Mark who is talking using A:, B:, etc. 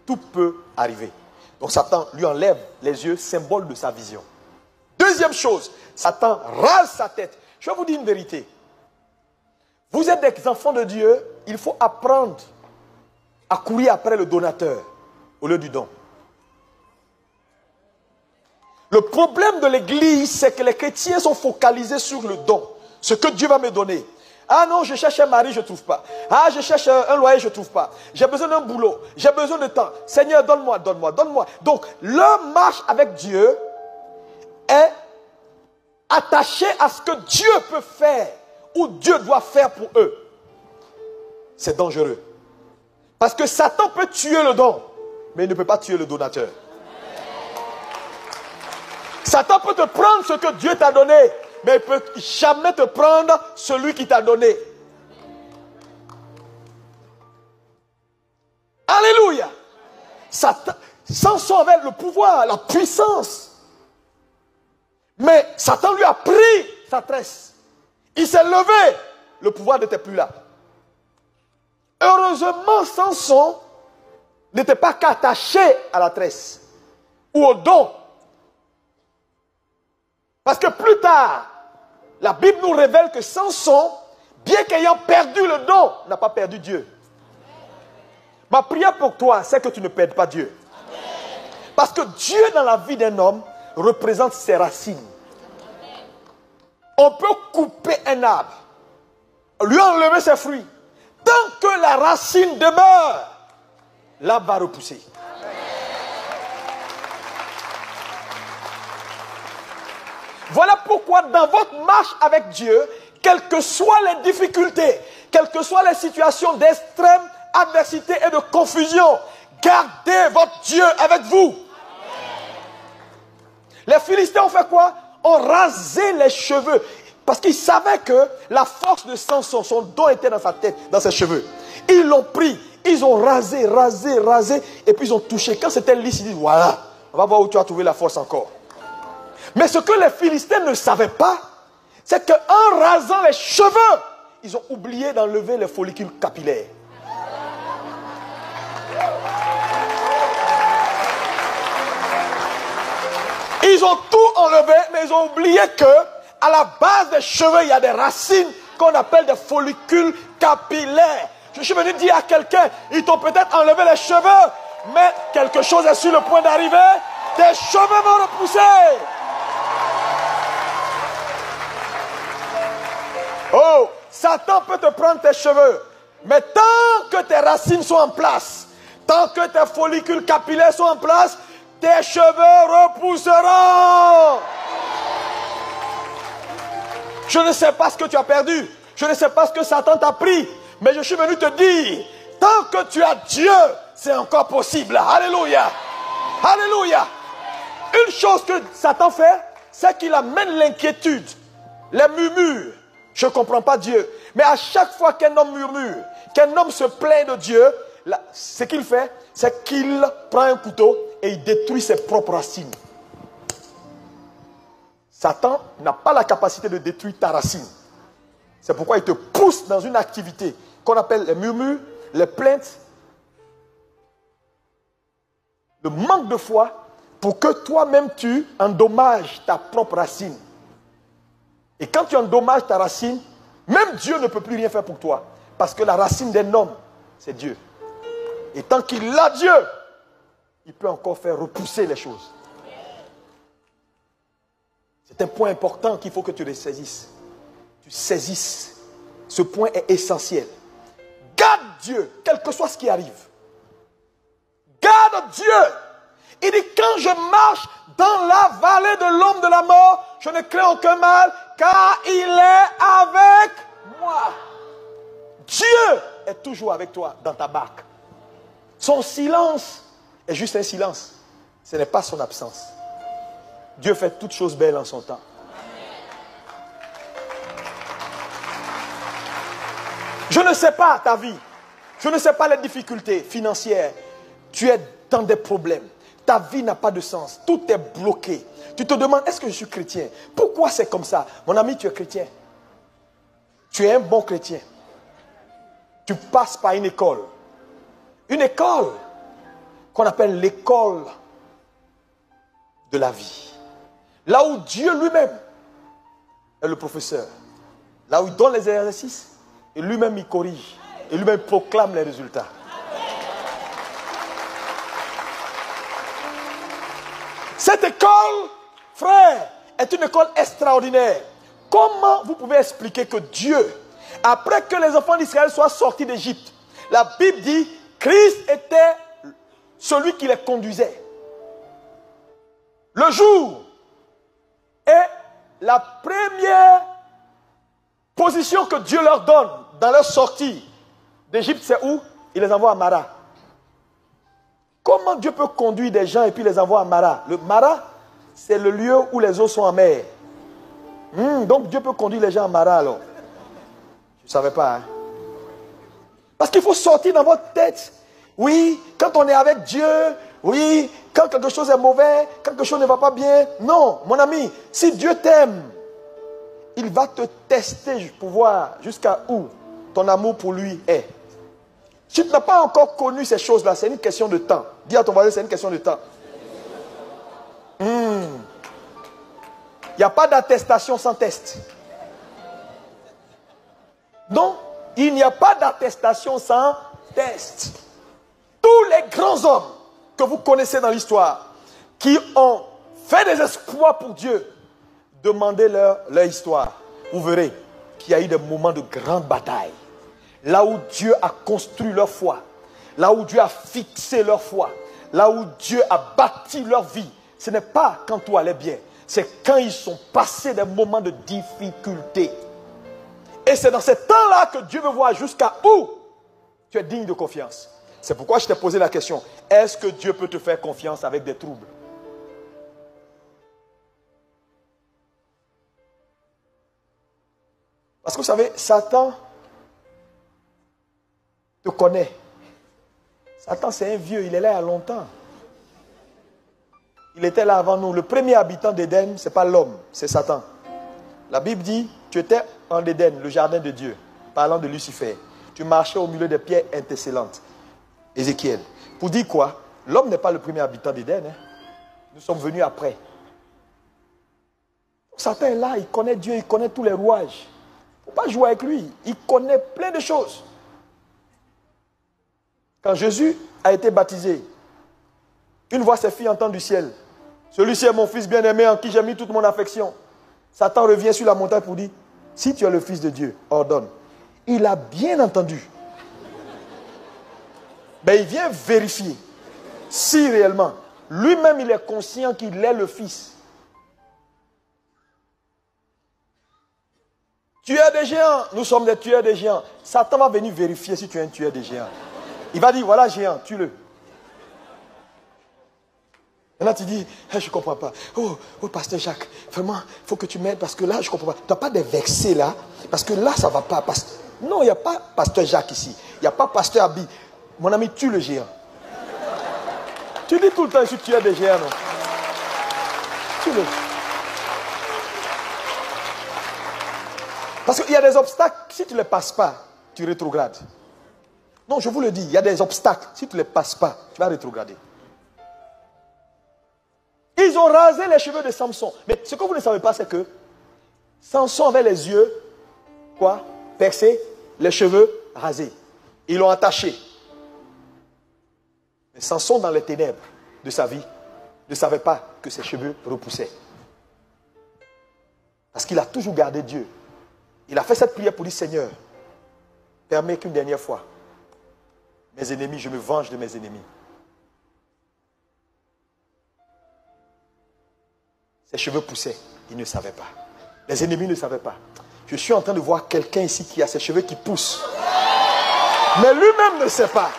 A: tout peut arriver. Donc Satan lui enlève les yeux, symbole de sa vision. Deuxième chose, Satan rase sa tête. Je vais vous dire une vérité. Vous êtes des enfants de Dieu, il faut apprendre à courir après le donateur au lieu du don. Le problème de l'église, c'est que les chrétiens sont focalisés sur le don. Ce que Dieu va me donner. Ah non, je cherche un mari, je ne trouve pas. Ah, je cherche un loyer, je ne trouve pas. J'ai besoin d'un boulot. J'ai besoin de temps. Seigneur, donne-moi, donne-moi, donne-moi. Donc, leur marche avec Dieu est attachée à ce que Dieu peut faire ou Dieu doit faire pour eux. C'est dangereux. Parce que Satan peut tuer le don, mais il ne peut pas tuer le donateur. Satan peut te prendre ce que Dieu t'a donné, mais il ne peut jamais te prendre celui qui t'a donné. Alléluia. Samson avait le pouvoir, la puissance. Mais Satan lui a pris sa tresse. Il s'est levé. Le pouvoir n'était plus là. Heureusement, Samson n'était pas qu'attaché à la tresse ou au don. Parce que plus tard, la Bible nous révèle que Samson, bien qu'ayant perdu le don, n'a pas perdu Dieu. Ma prière pour toi, c'est que tu ne perdes pas Dieu. Parce que Dieu, dans la vie d'un homme, représente ses racines. On peut couper un arbre, lui enlever ses fruits. Tant que la racine demeure, l'arbre va repousser. Voilà pourquoi dans votre marche avec Dieu, quelles que soient les difficultés, quelles que soient les situations d'extrême adversité et de confusion, gardez votre Dieu avec vous. Les Philistins ont fait quoi? Ont rasé les cheveux. Parce qu'ils savaient que la force de Samson, son don était dans sa tête, dans ses cheveux. Ils l'ont pris, ils ont rasé, et puis ils ont touché. Quand c'était lisse, ils disent, voilà, on va voir où tu as trouvé la force encore. Mais ce que les Philistins ne savaient pas, c'est qu'en rasant les cheveux, ils ont oublié d'enlever les follicules capillaires. Ils ont tout enlevé, mais ils ont oublié que à la base des cheveux, il y a des racines qu'on appelle des follicules capillaires. Je suis venu dire à quelqu'un, ils t'ont peut-être enlevé les cheveux, mais quelque chose est sur le point d'arriver, tes cheveux vont repousser. Oh, Satan peut te prendre tes cheveux, mais tant que tes racines sont en place, tant que tes follicules capillaires sont en place, tes cheveux repousseront. Je ne sais pas ce que tu as perdu, je ne sais pas ce que Satan t'a pris, mais je suis venu te dire, tant que tu as Dieu, c'est encore possible. Alléluia. Alléluia. Une chose que Satan fait, c'est qu'il amène l'inquiétude, les murmures. Je ne comprends pas Dieu. Mais à chaque fois qu'un homme murmure, qu'un homme se plaint de Dieu, ce qu'il fait, c'est qu'il prend un couteau et il détruit ses propres racines. Satan n'a pas la capacité de détruire ta racine. C'est pourquoi il te pousse dans une activité qu'on appelle les murmures, les plaintes, le manque de foi, pour que toi-même tu endommages ta propre racine. Et quand tu endommages ta racine, même Dieu ne peut plus rien faire pour toi. Parce que la racine d'un homme, c'est Dieu. Et tant qu'il a Dieu, il peut encore faire repousser les choses. C'est un point important qu'il faut que tu le saisisses. Tu saisisses. Ce point est essentiel. Garde Dieu, quel que soit ce qui arrive. Garde Dieu. Il dit, quand je marche dans la vallée de l'ombre de la mort, je ne crains aucun mal, car il est avec moi. Dieu est toujours avec toi dans ta barque. Son silence est juste un silence. Ce n'est pas son absence. Dieu fait toutes choses belles en son temps. Je ne sais pas ta vie. Je ne sais pas les difficultés financières. Tu es dans des problèmes. Ta vie n'a pas de sens. Tout est bloqué. Tu te demandes, est-ce que je suis chrétien? Pourquoi c'est comme ça? Mon ami, tu es chrétien. Tu es un bon chrétien. Tu passes par une école. Une école qu'on appelle l'école de la vie. Là où Dieu lui-même est le professeur. Là où il donne les exercices, et lui-même il corrige. Et lui-même proclame les résultats. Cette école, frère, est une école extraordinaire. Comment vous pouvez expliquer que Dieu, après que les enfants d'Israël soient sortis d'Égypte, la Bible dit, Christ était celui qui les conduisait. Le jour est la première position que Dieu leur donne dans leur sortie d'Égypte, c'est où? Il les envoie à Mara. Comment Dieu peut conduire des gens et puis les envoie à Mara? Le Mara, c'est le lieu où les eaux sont amères. Donc Dieu peut conduire les gens à Mara alors. Je ne savais pas. Hein? Parce qu'il faut sortir dans votre tête. Oui, quand on est avec Dieu, oui, quand quelque chose est mauvais, quelque chose ne va pas bien. Non, mon ami, si Dieu t'aime, il va te tester pour voir jusqu'à où ton amour pour lui est. Si tu n'as pas encore connu ces choses-là, c'est une question de temps. Dis à ton voisin, c'est une question de temps. Il n'y a pas d'attestation sans test. Non, il n'y a pas d'attestation sans test. Tous les grands hommes que vous connaissez dans l'histoire, qui ont fait des exploits pour Dieu, demandez leur histoire. Vous verrez qu'il y a eu des moments de grande bataille. Là où Dieu a construit leur foi, là où Dieu a fixé leur foi, là où Dieu a bâti leur vie, ce n'est pas quand tout allait bien, c'est quand ils sont passés des moments de difficulté. Et c'est dans ce temps-là que Dieu veut voir jusqu'à où tu es digne de confiance. C'est pourquoi je t'ai posé la question, est-ce que Dieu peut te faire confiance avec des troubles? Parce que vous savez, Satan te connaît. Satan, c'est un vieux, il est là il y a longtemps. Il était là avant nous. Le premier habitant d'Éden, ce n'est pas l'homme, c'est Satan. La Bible dit, tu étais en Éden, le jardin de Dieu, parlant de Lucifer. Tu marchais au milieu des pierres intercellantes. Ézéchiel. Pour dire quoi? L'homme n'est pas le premier habitant d'Éden. Hein. Nous sommes venus après. Satan est là, il connaît Dieu, il connaît tous les rouages. Il ne faut pas jouer avec lui. Il connaît plein de choses. Quand Jésus a été baptisé, une voix s'est fit entendre du ciel. Celui-ci est mon fils bien-aimé en qui j'ai mis toute mon affection. Satan revient sur la montagne pour dire, si tu es le fils de Dieu, ordonne. Il a bien entendu. Mais il vient vérifier si réellement, lui-même il est conscient qu'il est le fils. Tueur des géants, nous sommes des tueurs des géants. Satan va venir vérifier si tu es un tueur des géants. Il va dire, voilà géant, tue-le. Et là tu dis, hey, je ne comprends pas. Oh, pasteur Jacques, vraiment, il faut que tu m'aides parce que là, je ne comprends pas. Tu n'as pas de vexé là, parce que là, ça ne va pas. Non, il n'y a pas pasteur Jacques ici. Il n'y a pas pasteur Abi. Mon ami, tue le géant. Tu dis tout le temps, je suis tueur des géants, non? Tue-le. Parce qu'il y a des obstacles, si tu ne les passes pas, tu rétrogrades. Non, je vous le dis, il y a des obstacles, si tu ne les passes pas, tu vas rétrograder. Ils ont rasé les cheveux de Samson. Mais ce que vous ne savez pas, c'est que Samson avait les yeux, quoi, percés, les cheveux rasés. Ils l'ont attaché. Mais Samson, dans les ténèbres de sa vie, ne savait pas que ses cheveux repoussaient. Parce qu'il a toujours gardé Dieu. Il a fait cette prière pour dire, Seigneur, permets qu'une dernière fois, mes ennemis, je me venge de mes ennemis. Ses cheveux poussaient, il ne savait pas. Les ennemis ne savaient pas. Je suis en train de voir quelqu'un ici qui a ses cheveux qui poussent. Mais lui-même ne sait pas.